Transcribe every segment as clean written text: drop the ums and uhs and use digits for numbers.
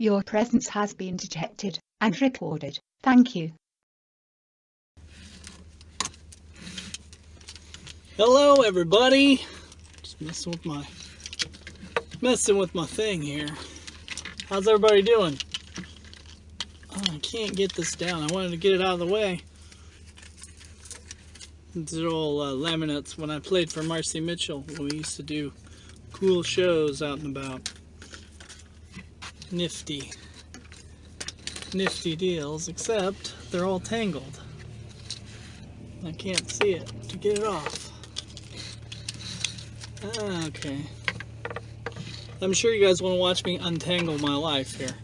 Your presence has been detected and recorded. Thank you. Hello, everybody. Just messing with my thing here. How's everybody doing? Oh, I can't get this down. I wanted to get it out of the way. These are all laminates when I played for Marcy Mitchell, when we used to do cool shows out and about. Nifty deals, except they're all tangled. I can't see it to get it off. Okay. I'm sure you guys want to watch me untangle my life here.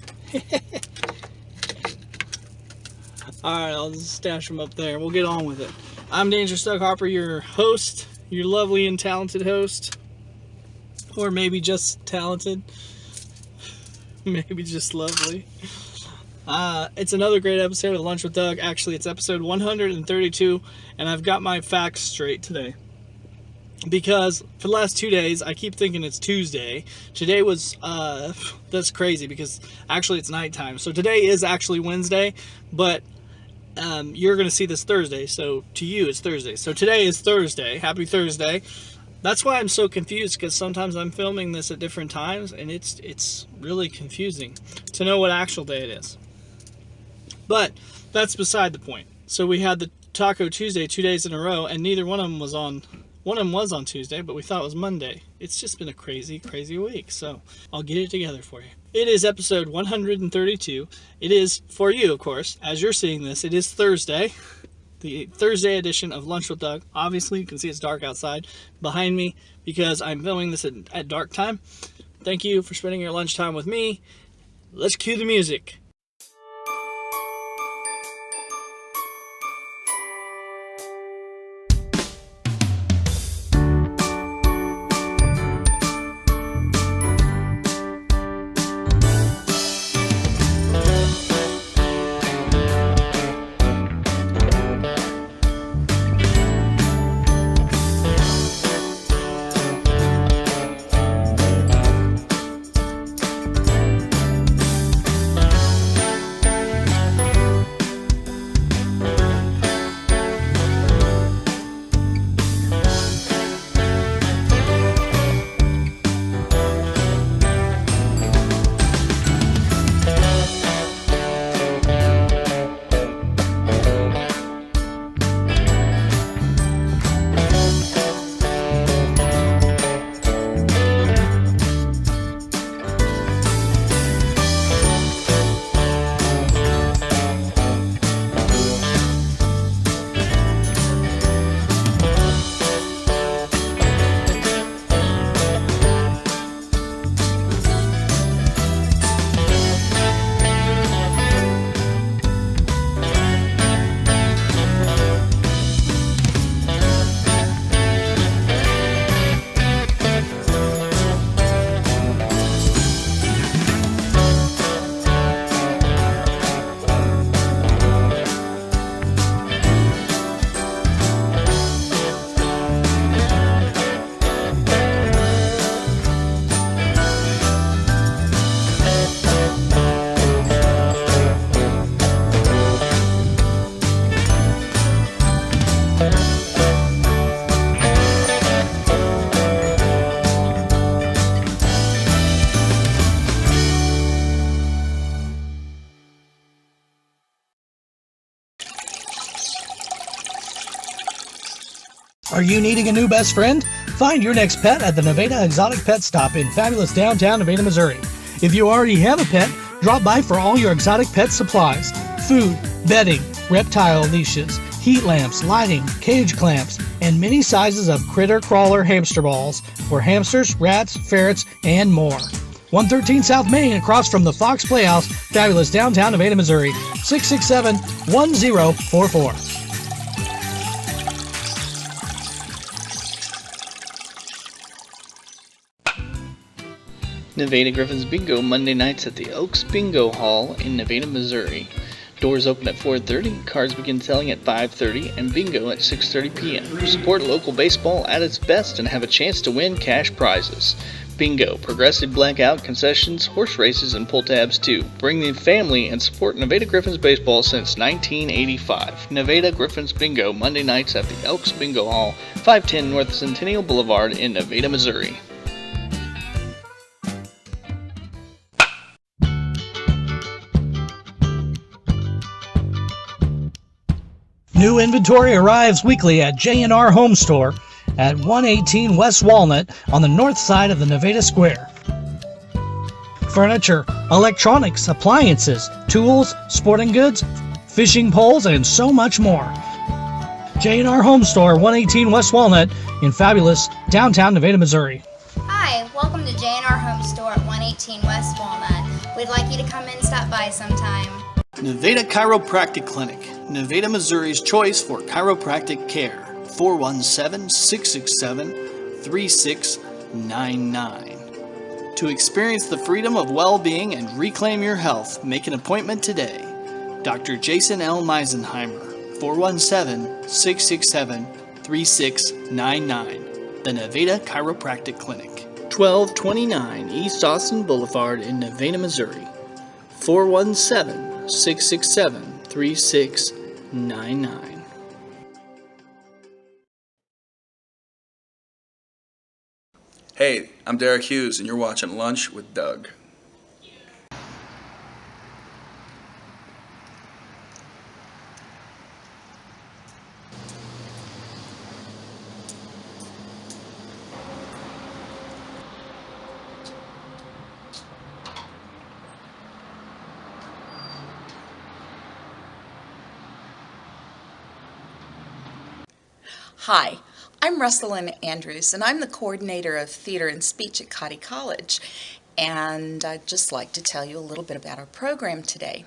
Alright, I'll just stash them up there. We'll get on with it. I'm Dangerous Doug Harper, your host, your lovely and talented host. Or maybe just talented. Maybe just lovely. It's another great episode of Lunch with Doug. Actually, it's episode 132, and I've got my facts straight today. Because for the last 2 days, I keep thinking it's Tuesday. Today was, that's crazy because actually it's nighttime. So today is actually Wednesday, but you're going to see this Thursday. So to you, it's Thursday. So today is Thursday. Happy Thursday. That's why I'm so confused, because sometimes I'm filming this at different times, and it's really confusing to know what actual day it is. But that's beside the point. So we had the Taco Tuesday 2 days in a row, and neither one of them was on. One of them was on Tuesday, but we thought it was Monday. It's just been a crazy, crazy week, so I'll get it together for you. It is episode 132. It is, for you, of course, as you're seeing this, it is Thursday. The Thursday edition of Lunch with Doug. Obviously, you can see it's dark outside behind me because I'm filming this at dark time. Thank you for spending your lunchtime with me. Let's cue the music. Are you needing a new best friend? Find your next pet at the Nevada Exotic Pet Stop in fabulous downtown Nevada, Missouri. If you already have a pet, drop by for all your exotic pet supplies. Food, bedding, reptile leashes, heat lamps, lighting, cage clamps, and many sizes of critter crawler hamster balls for hamsters, rats, ferrets, and more. 113 South Main, across from the Fox Playhouse, fabulous downtown Nevada, Missouri. 667-1044. Nevada Griffons Bingo Monday nights at the Elks Bingo Hall in Nevada, Missouri. Doors open at 4:30, cards begin selling at 5:30, and bingo at 6:30 p.m. Support local baseball at its best and have a chance to win cash prizes. Bingo, progressive blackout, concessions, horse races, and pull tabs too. Bring the family and support Nevada Griffons baseball since 1985. Nevada Griffons Bingo, Monday nights at the Elks Bingo Hall, 510 North Centennial Boulevard in Nevada, Missouri. New inventory arrives weekly at J&R Home Store at 118 West Walnut on the north side of the Nevada Square. Furniture, electronics, appliances, tools, sporting goods, fishing poles, and so much more. J&R Home Store, 118 West Walnut in fabulous downtown Nevada, Missouri. Hi, welcome to J&R Home Store at 118 West Walnut. We'd like you to come in and stop by sometime. Nevada Chiropractic Clinic, Nevada, Missouri's choice for chiropractic care. 417-667-3699. To experience the freedom of well-being and reclaim your health, make an appointment today. Dr. Jason L. Meisenheimer, 417-667-3699. The Nevada Chiropractic Clinic. 1229 East Austin Boulevard in Nevada, Missouri. 417-667-3699. Hey, I'm Derek Hughes, and you're watching Lunch with Doug. Hi, I'm Rusalyn Andrews, and I'm the coordinator of theater and speech at Cottey College, and I'd just like to tell you a little bit about our program today.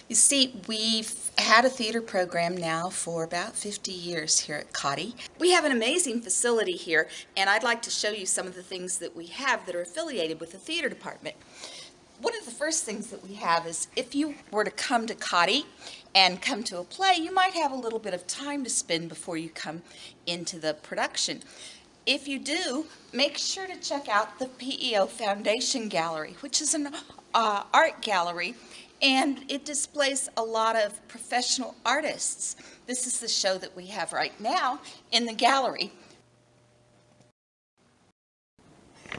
You see, we've had a theater program now for about 50 years here at Cottey. We have an amazing facility here, and I'd like to show you some of the things that we have that are affiliated with the theater department. One of the first things that we have is if you were to come to Cottey and come to a play, you might have a little bit of time to spend before you come into the production. If you do, make sure to check out the P.E.O. Foundation Gallery, which is an art gallery, and it displays a lot of professional artists. This is the show that we have right now in the gallery.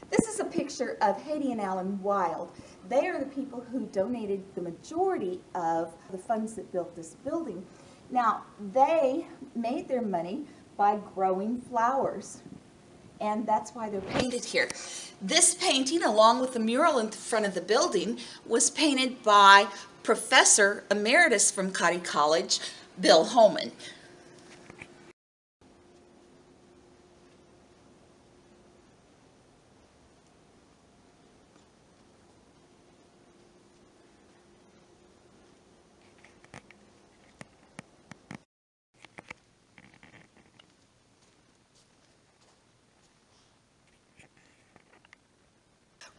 This is a picture of Haidee and Alan Wild. They are the people who donated the majority of the funds that built this building. Now, they made their money by growing flowers, and that's why they're painted here. This painting, along with the mural in front of the building, was painted by Professor Emeritus from Cottey College, Bill Holman.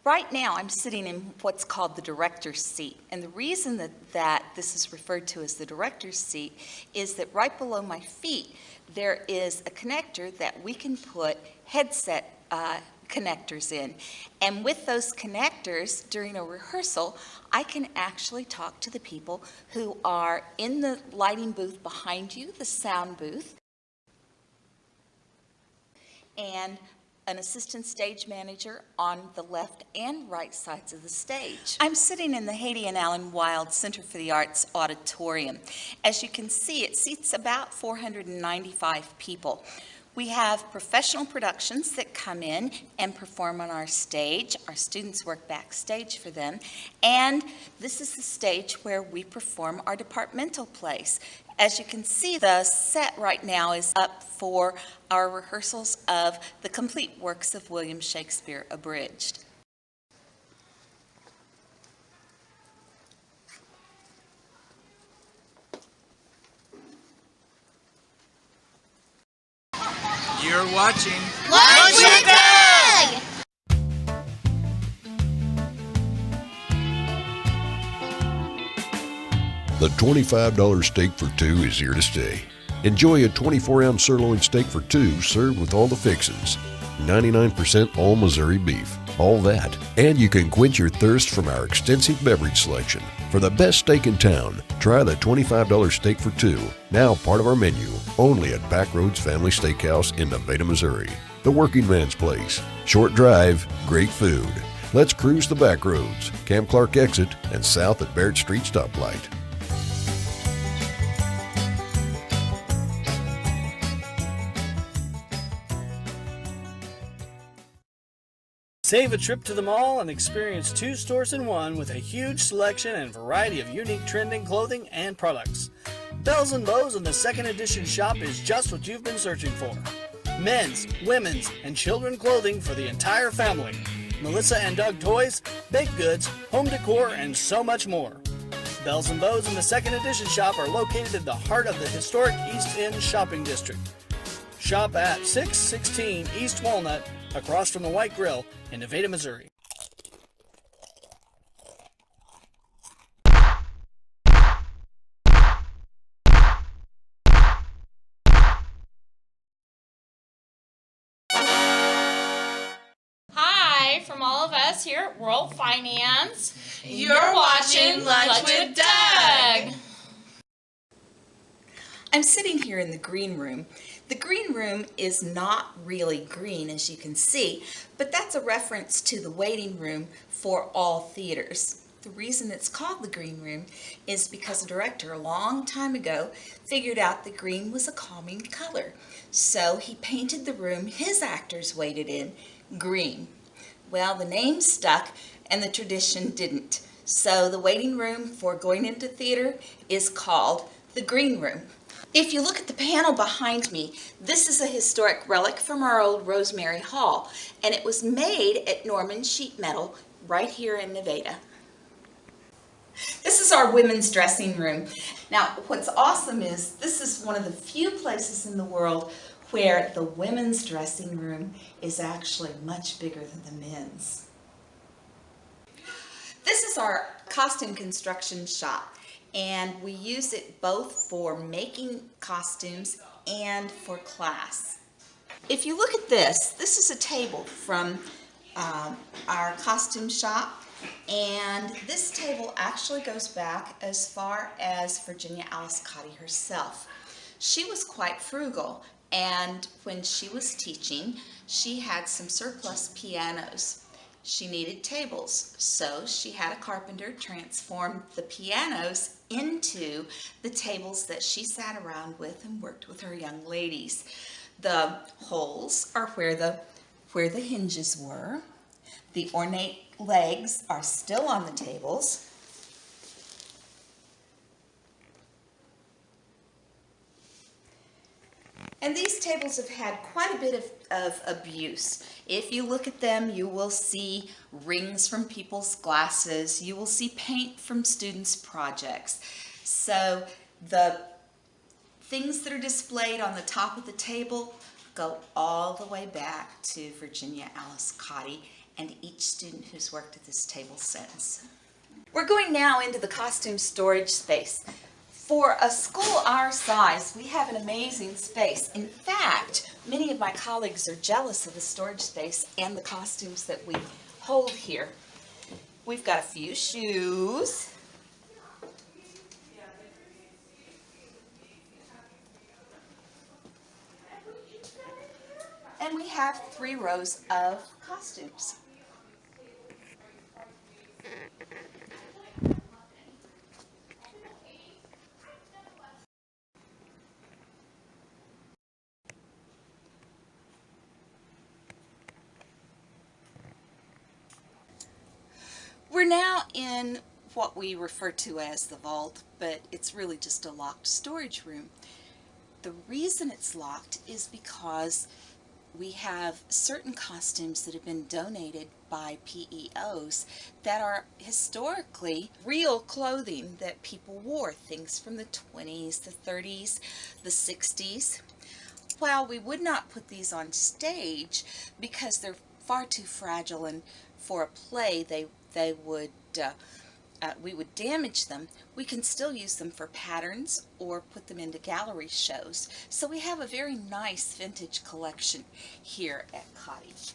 Right now, I'm sitting in what's called the director's seat, and the reason that this is referred to as the director's seat is that right below my feet there is a connector that we can put headset connectors in, and with those connectors during a rehearsal I can actually talk to the people who are in the lighting booth behind you, the sound booth, and an assistant stage manager on the left and right sides of the stage. I'm sitting in the Haidee and Alan Wild Center for the Arts auditorium. As you can see, it seats about 495 people. We have professional productions that come in and perform on our stage. Our students work backstage for them. And this is the stage where we perform our departmental plays. As you can see, the set right now is up for our rehearsals of the complete works of William Shakespeare abridged. You're watching Lunch with Doug! The $25 steak for two is here to stay. Enjoy a 24-ounce sirloin steak for two served with all the fixings. 99% all Missouri beef. All that. And you can quench your thirst from our extensive beverage selection. For the best steak in town, try the $25 steak for two, now part of our menu, only at Backroads Family Steakhouse in Nevada, Missouri. The working man's place. Short drive, great food. Let's cruise the back roads, Camp Clark exit, and south at Barrett Street stoplight. Save a trip to the mall and experience two stores in one with a huge selection and variety of unique trending clothing and products. Bells and Beaus in the second edition shop is just what you've been searching for. Men's, women's, and children clothing for the entire family. Melissa and Doug toys, baked goods, home decor, and so much more. Bells and Beaus in the second edition shop are located in the heart of the historic East End shopping district. Shop at 616 East Walnut, across from the White Grill in Nevada, Missouri. Hi, from all of us here at World Finance. You're watching Lunch with Doug. I'm sitting here in the green room. The green room is not really green, as you can see, but that's a reference to the waiting room for all theaters. The reason it's called the green room is because a director a long time ago figured out that green was a calming color. So he painted the room his actors waited in green. Well, the name stuck and the tradition didn't. So the waiting room for going into theater is called the green room. If you look at the panel behind me, this is a historic relic from our old Rosemary Hall, and it was made at Norman Sheet Metal right here in Nevada. This is our women's dressing room. Now, what's awesome is this is one of the few places in the world where the women's dressing room is actually much bigger than the men's. This is our costume construction shop. And we use it both for making costumes and for class. If you look at this is a table from our costume shop, and this table actually goes back as far as Virginia Alice Cottey herself. She was quite frugal, and when she was teaching, she had some surplus pianos. She needed tables, so she had a carpenter transform the pianos into the tables that she sat around with and worked with her young ladies. The holes are where the hinges were. The ornate legs are still on the tables. And these tables have had quite a bit of abuse. If you look at them, you will see rings from people's glasses. You will see paint from students' projects. So the things that are displayed on the top of the table go all the way back to Virginia Alice Cottey and each student who's worked at this table since. We're going now into the costume storage space. For a school our size, we have an amazing space. In fact, many of my colleagues are jealous of the storage space and the costumes that we hold here. We've got a few shoes. And we have 3 rows of costumes. We're now in what we refer to as the vault, but it's really just a locked storage room. The reason it's locked is because we have certain costumes that have been donated by P.E.Os that are historically real clothing that people wore, things from the 20s, the 30s, the 60s. While we would not put these on stage because they're far too fragile, and for a play they would we would damage them, we can still use them for patterns or put them into gallery shows. So we have a very nice vintage collection here at Cottey.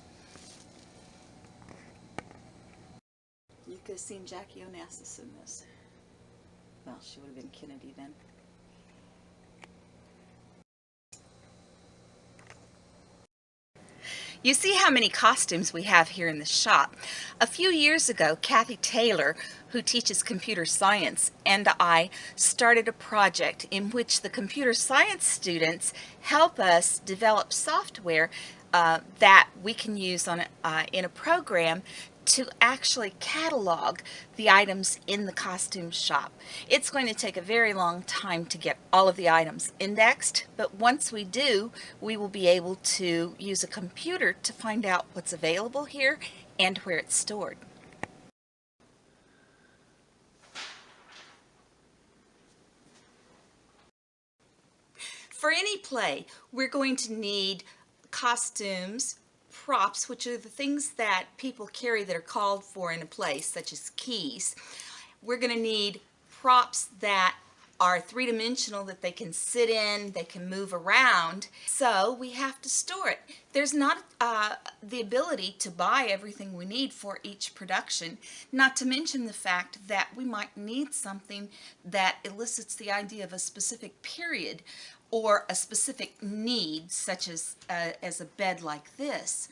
You could have seen Jackie Onassis in this. Well, she would have been Kennedy then. You see how many costumes we have here in the shop. A few years ago, Kathy Taylor, who teaches computer science, and I started a project in which the computer science students help us develop software that we can use on in a program to actually catalog the items in the costume shop. It's going to take a very long time to get all of the items indexed, but once we do, we will be able to use a computer to find out what's available here and where it's stored. For any play, we're going to need costumes, props, which are the things that people carry that are called for in a play, such as keys. We're going to need props that are three-dimensional, that they can sit in, they can move around, so we have to store it. There's not the ability to buy everything we need for each production, not to mention the fact that we might need something that elicits the idea of a specific period or a specific need, such as a bed like this.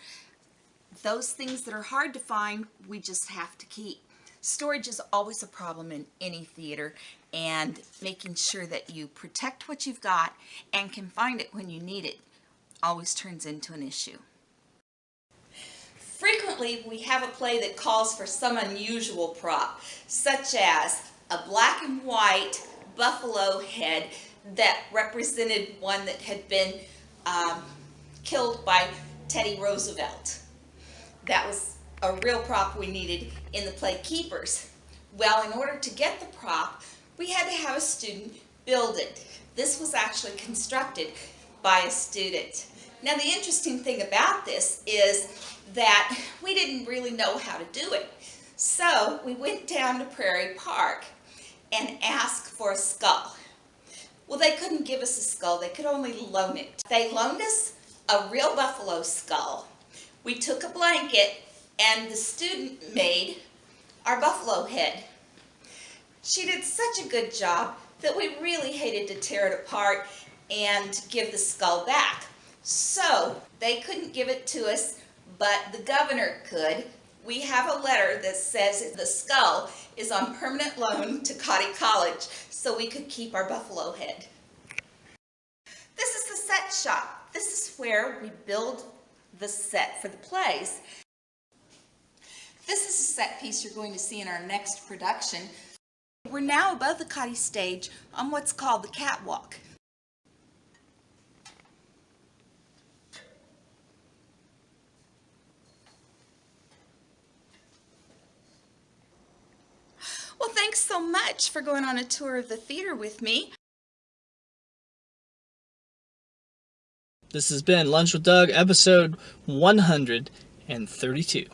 Those things that are hard to find, we just have to keep. Storage is always a problem in any theater, and making sure that you protect what you've got and can find it when you need it always turns into an issue. Frequently, we have a play that calls for some unusual prop, such as a black and white buffalo head that represented one that had been killed by Teddy Roosevelt. That was a real prop we needed in the play Keepers. Well, in order to get the prop, we had to have a student build it. This was actually constructed by a student. Now, the interesting thing about this is that we didn't really know how to do it. So we went down to Prairie Park and asked for a skull. Well, they couldn't give us a skull, they could only loan it. They loaned us a real buffalo skull. We took a blanket and the student made our buffalo head. She did such a good job that we really hated to tear it apart and give the skull back. So they couldn't give it to us, but the governor could. We have a letter that says the skull is on permanent loan to Cottey College, so we could keep our buffalo head. This is the set shop. This is where we build the set for the plays. This is a set piece you're going to see in our next production. We're now above the Cottey stage on what's called the catwalk. Well, thanks so much for going on a tour of the theater with me. This has been Lunch with Doug, episode 132.